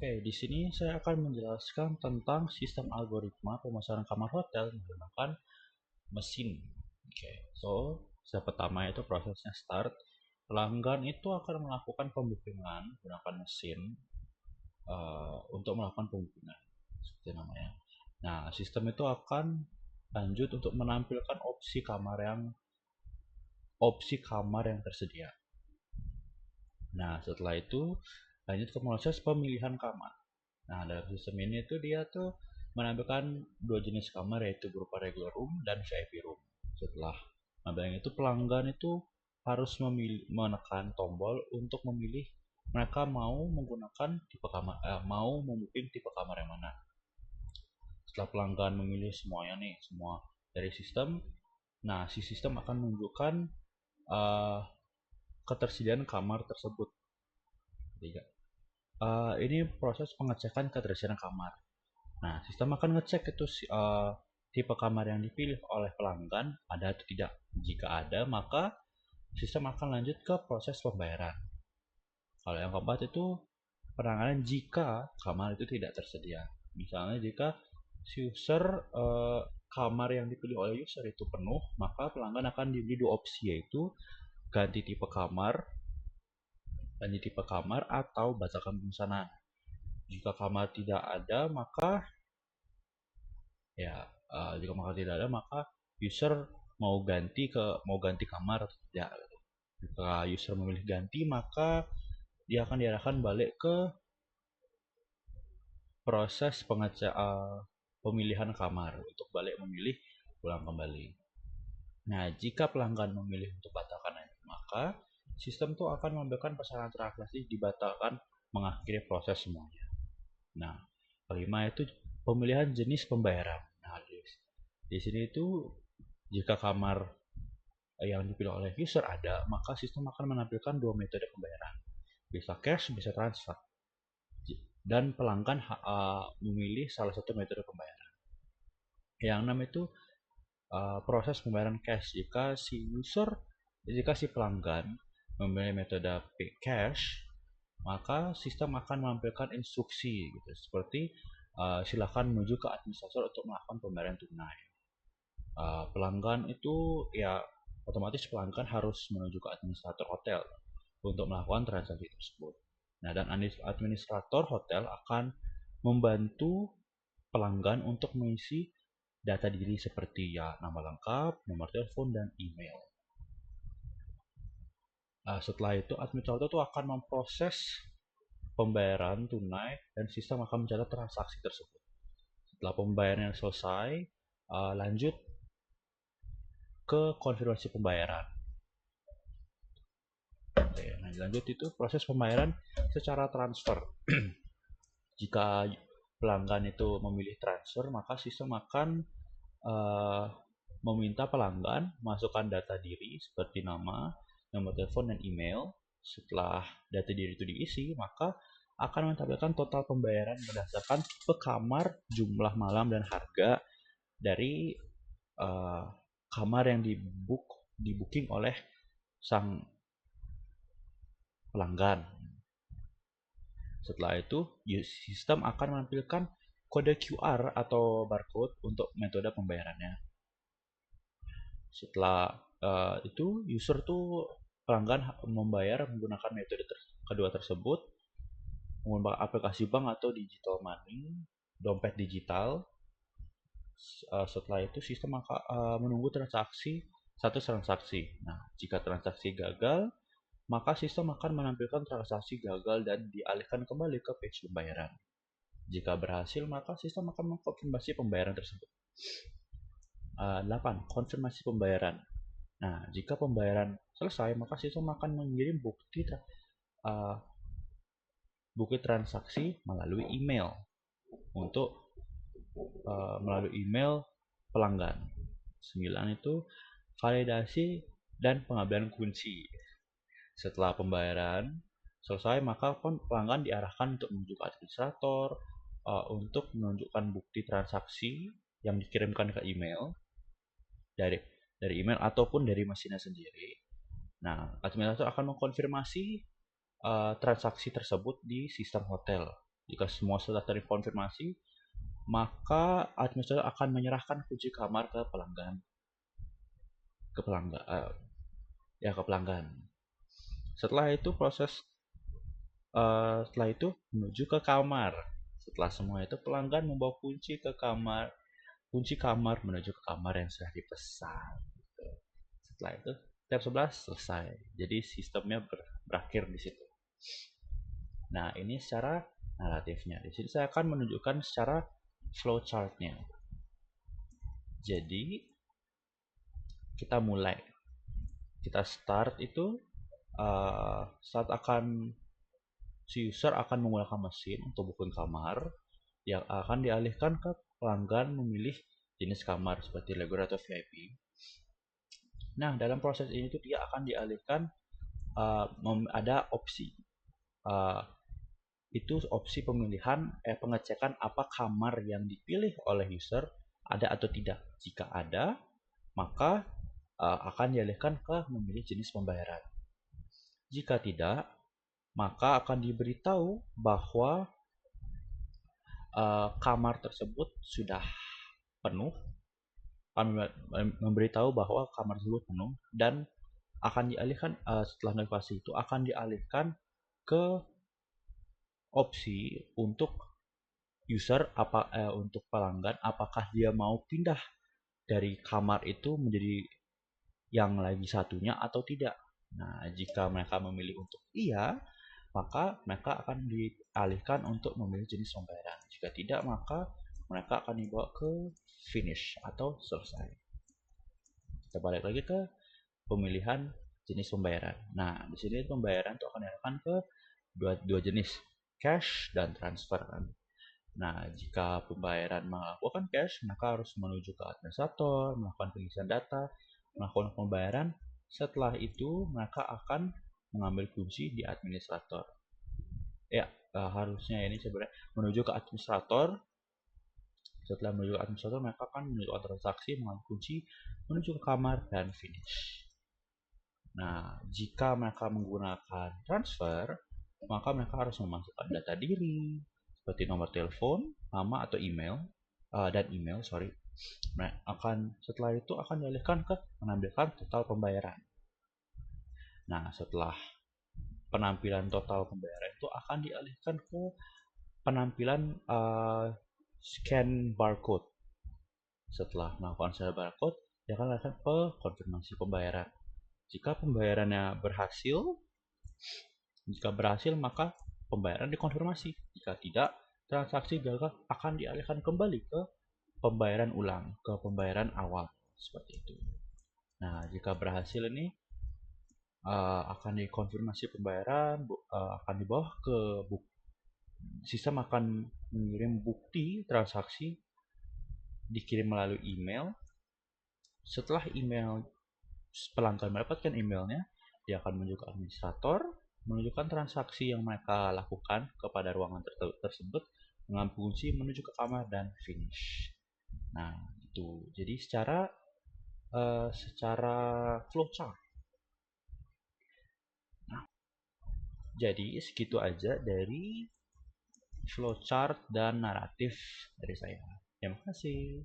Oke, di sini saya akan menjelaskan tentang sistem algoritma pemasaran kamar hotel menggunakan mesin. Oke, step pertama itu prosesnya start. Pelanggan itu akan melakukan pembukingan menggunakan mesin untuk melakukan pembukingan, seperti namanya. Nah, sistem itu akan lanjut untuk menampilkan opsi kamar yang tersedia. Nah, setelah itu lanjut ke proses pemilihan kamar. Nah, dalam sistem ini tuh dia tuh menampilkan dua jenis kamar yaitu berupa regular room dan VIP room. Setelah menampilkan itu pelanggan itu harus menekan tombol untuk memilih mereka mau menggunakan mau membuking tipe kamar yang mana. Setelah pelanggan memilih semuanya nih, semua dari sistem, nah si sistem akan menunjukkan uh, ketersediaan kamar tersebut. Tiga. Ini proses pengecekan ketersediaan kamar. Nah, sistem akan ngecek itu tipe kamar yang dipilih oleh pelanggan ada atau tidak. Jika ada, maka sistem akan lanjut ke proses pembayaran. Kalau yang keempat itu penanganan jika kamar itu tidak tersedia. Misalnya jika si user kamar yang dipilih oleh user itu penuh, maka pelanggan akan diberi dua opsi yaitu ganti tipe kamar atau batalkan pemesanan. Jika kamar tidak ada, maka user mau ganti kamar atau tidak. Jika user memilih ganti, maka dia akan diarahkan balik ke proses pemilihan kamar untuk balik memilih ulang kembali. Nah, jika pelanggan memilih untuk batalkan, maka sistem itu akan memberikan pesanan transaksi dibatalkan mengakhiri proses semuanya. Nah, kelima itu pemilihan jenis pembayaran. Nah, di sini itu jika kamar yang dipilih oleh user ada, maka sistem akan menampilkan dua metode pembayaran. Bisa cash, bisa transfer. Dan pelanggan memilih salah satu metode pembayaran. Yang enam itu proses pembayaran cash. Jika si pelanggan memilih metode pay cash, maka sistem akan menampilkan instruksi gitu, seperti silakan menuju ke administrator untuk melakukan pembayaran tunai. Pelanggan itu ya otomatis pelanggan harus menuju ke administrator hotel untuk melakukan transaksi tersebut. Nah, dan administrator hotel akan membantu pelanggan untuk mengisi data diri seperti ya nama lengkap, nomor telepon, dan email. Setelah itu administrator itu akan memproses pembayaran tunai dan sistem akan mencatat transaksi tersebut. Setelah pembayaran selesai, lanjut ke konfirmasi pembayaran. Oke, nah lanjut itu proses pembayaran secara transfer. Jika pelanggan itu memilih transfer, maka sistem akan meminta pelanggan masukkan data diri seperti nama, nomor telepon, dan email. Setelah data diri itu diisi, maka akan menampilkan total pembayaran berdasarkan tipe kamar, jumlah malam, dan harga dari kamar yang dibooking oleh sang pelanggan. Setelah itu, sistem akan menampilkan kode QR atau barcode untuk metode pembayarannya. Setelah itu, pelanggan membayar menggunakan metode kedua tersebut, menggunakan aplikasi bank atau digital money, dompet digital. Setelah itu, sistem akan menunggu satu transaksi. Nah, jika transaksi gagal, maka sistem akan menampilkan transaksi gagal dan dialihkan kembali ke page pembayaran. Jika berhasil, maka sistem akan mengkonfirmasi pembayaran tersebut. 8. Konfirmasi pembayaran. Nah, jika pembayaran selesai, maka sistem akan mengirim bukti transaksi melalui email melalui email pelanggan. 9 itu validasi dan pengambilan kunci. Setelah pembayaran selesai, maka pelanggan diarahkan untuk menuju ke administrator untuk menunjukkan bukti transaksi yang dikirimkan ke email dari email ataupun dari mesinnya sendiri. Nah, administrator akan mengkonfirmasi transaksi tersebut di sistem hotel. Jika semua sudah terkonfirmasi, maka administrator akan menyerahkan kunci kamar ke pelanggan. Ke pelanggan, ke pelanggan. Setelah itu setelah itu menuju ke kamar. Setelah semua itu pelanggan membawa kunci kamar menuju ke kamar yang sudah dipesan. Gitu. Setelah itu step 11 selesai. Jadi sistemnya berakhir di situ. Nah, ini secara naratifnya. Di sini saya akan menunjukkan secara flowchart-nya. Jadi, kita mulai. Kita start itu, saat si user akan menggunakan mesin untuk booking kamar yang akan dialihkan ke pelanggan memilih jenis kamar seperti regular atau VIP. Nah, dalam proses ini tuh dia akan dialihkan, ada opsi. Uh, itu opsi pemilihan pengecekan apa kamar yang dipilih oleh user ada atau tidak. Jika ada, maka akan dialihkan ke memilih jenis pembayaran. Jika tidak, maka akan diberitahu bahwa kamar tersebut sudah penuh, akan memberitahu bahwa kamar tersebut penuh dan akan dialihkan setelah notifikasi itu akan dialihkan ke opsi untuk user untuk pelanggan apakah dia mau pindah dari kamar itu menjadi yang lagi satunya atau tidak. Nah, jika mereka memilih untuk iya, maka mereka akan dialihkan untuk memilih jenis pembayaran. Jika tidak, maka mereka akan dibawa ke finish atau selesai. Kita balik lagi ke pemilihan jenis pembayaran. Nah, di sini pembayaran itu akan diarahkan ke dua jenis, cash dan transfer kan. Nah, jika pembayaran melakukan cash, maka harus menuju ke administrator, melakukan pengisian data, melakukan pembayaran. Setelah itu, mereka akan mengambil kunci di administrator. Ya, harusnya ini sebenarnya menuju ke administrator. Setelah menuju ke administrator, mereka akan menunjukkan transaksi, mengambil kunci, menuju ke kamar, dan finish. Nah, jika mereka menggunakan transfer, maka mereka harus memasukkan data diri, seperti nomor telepon, nama atau email, dan email, sorry. Nah, setelah itu akan dialihkan ke menampilkan total pembayaran. Nah, setelah penampilan total pembayaran itu akan dialihkan ke penampilan scan barcode. Setelah melakukan scan barcode, dia akan dialihkan ke konfirmasi pembayaran. Jika pembayarannya berhasil, maka pembayaran dikonfirmasi. Jika tidak, transaksi gagal akan dialihkan kembali ke pembayaran ulang, ke pembayaran awal. Seperti itu. Nah, jika berhasil ini, akan dikonfirmasi pembayaran, akan dibawa ke sistem akan mengirim bukti transaksi, dikirim melalui email. Setelah pelanggan mendapatkan emailnya, dia akan menuju ke administrator, menunjukkan transaksi yang mereka lakukan kepada ruangan tersebut, mengambil kunci menuju ke kamar dan finish. Nah, itu. Jadi secara flowchart. Nah, jadi segitu aja dari flowchart dan naratif dari saya. Terima kasih.